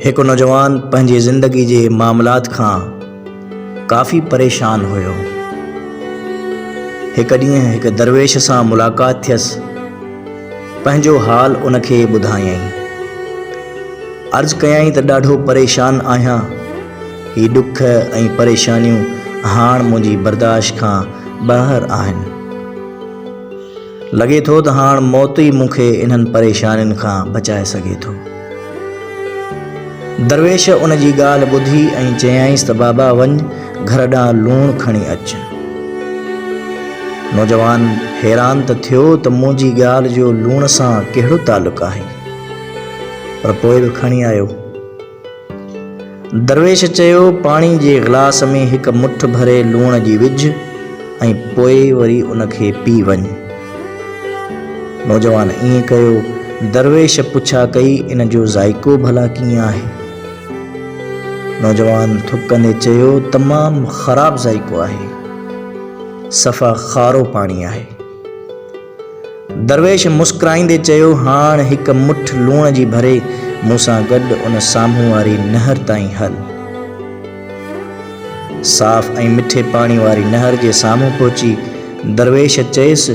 एक नौजवान पंहिंजी ज़िंदगी जे मामलात खां काफ़ी परेशान हुयो। हिकु ॾींहुं हिकु दरवेश सां मुलाक़ात थियसि। पंहिंजो हाल उनखे ॿुधायईं। अर्ज़ु कयईं त ॾाढो परेशान आहियां। ही ॾुख ऐं परेशानियूं हाणे मुंहिंजी बर्दाश्त खां ॿाहिरि आहिनि। लॻे थो त हाणे मौत ई मूंखे इन्हनि परेशानियुनि खां बचाए सघे थो। दरवेश उन जी ॻाल्हि ॿुधी ऐं चयाईंसि त बाबा वञ घर ॾांहुं लूणु खणी अचु। नौजवान हैरान त थियो त मुंहिंजी ॻाल्हि जो लूण सां कहिड़ो तालुक़ु आहे, पर पोइ बि खणी आयो। दरवेश चयो पाणी जे गिलास में हिकु मुठ भरे लूण जी विझ ऐं पोइ वरी उनखे पी वञ। नौजवान ईअं कयो। दरवेश पुछा कई इन जो ज़ाइको भला कीअं आहे। नौजवान थुकंदे चयो तमामु ख़राबु ज़ाइको आहे, सफ़ा खारो पाणी आहे। दरवेश मुस्कुराईंदे चयो हाणे हिकु मुठ लूण जी भरे मूंसां गॾु उन साम्हूं वारी नहर ताईं हल। साफ़ ऐं मिठे पाणी वारी नहर जे साम्हूं पहुची दरवेश चयसि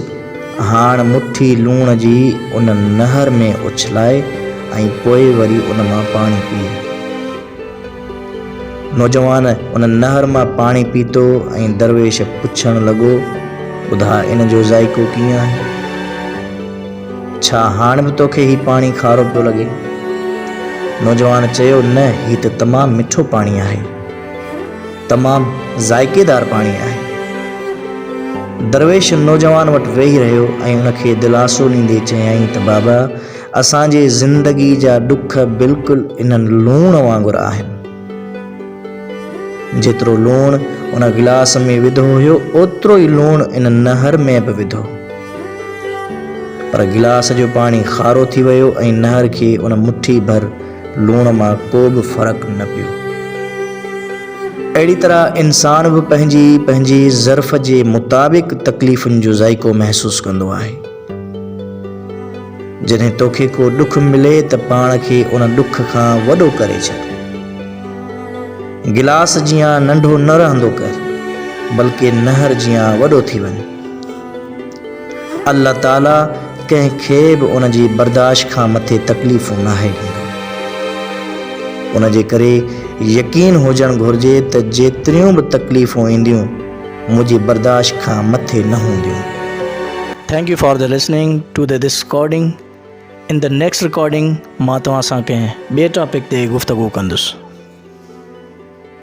हाणे मुठी लूण जी उन नहर में उछलाए ऐं पोइ वरी उन मां पाणी पी। नौजवान उन नहर मां पाणी पीतो ऐं दरवेश पुछणु लॻो ॿुधा इन जो ज़ाइको कीअं आहे। छा हाणे बि तोखे ही पाणी खारो पियो लॻे? नौजवान चयो न, ही त तमामु मिठो पाणी आहे, तमामु ज़ाइकेदार पाणी आहे। दरवेश नौजवान वटि वेही रहियो ऐं उनखे दिलासो ॾींदे चयाईं त बाबा असांजे ज़िंदगी जा ॾुख बिल्कुलु इन्हनि लूण वांगुरु आहिनि। जेतिरो लूणु उन गिलास में विधो हुयो ओतिरो ई लूणु इन नहर में बि विधो, पर गिलास जो पाणी खारो थी वियो ऐं नहर खे उन मुट्ठी भर लूण मां को बि फ़र्क़ु न पियो। अहिड़ी तरह इंसान बि पंहिंजी ज़र्फ़ जे मुताबिक़ तकलीफ़ुनि जो ज़ाइको महसूसु कंदो आहे। जॾहिं तोखे को ॾुख मिले त पाण खे उन ॾुख खां वॾो करे छॾ। गिलास जियां नंढो न रहंदो कर, बल्कि नहर जियां वॾो थी वञ। अल्लाह ताला कंहिंखे बि उन जी बर्दाश्त खां मथे तकलीफ़ूं नाहे ॾींदो। उन जे करे यकीन हुजणु घुरिजे त जेतिरियूं बि तकलीफ़ूं ईंदियूं मुंहिंजी बर्दाश्त खां मथे न हूंदियूं। Thank you for the listening to this recording. In the next recording मां तव्हां सां कंहिं ॿिए टॉपिक ते गुफ़्तगू कंदुसि।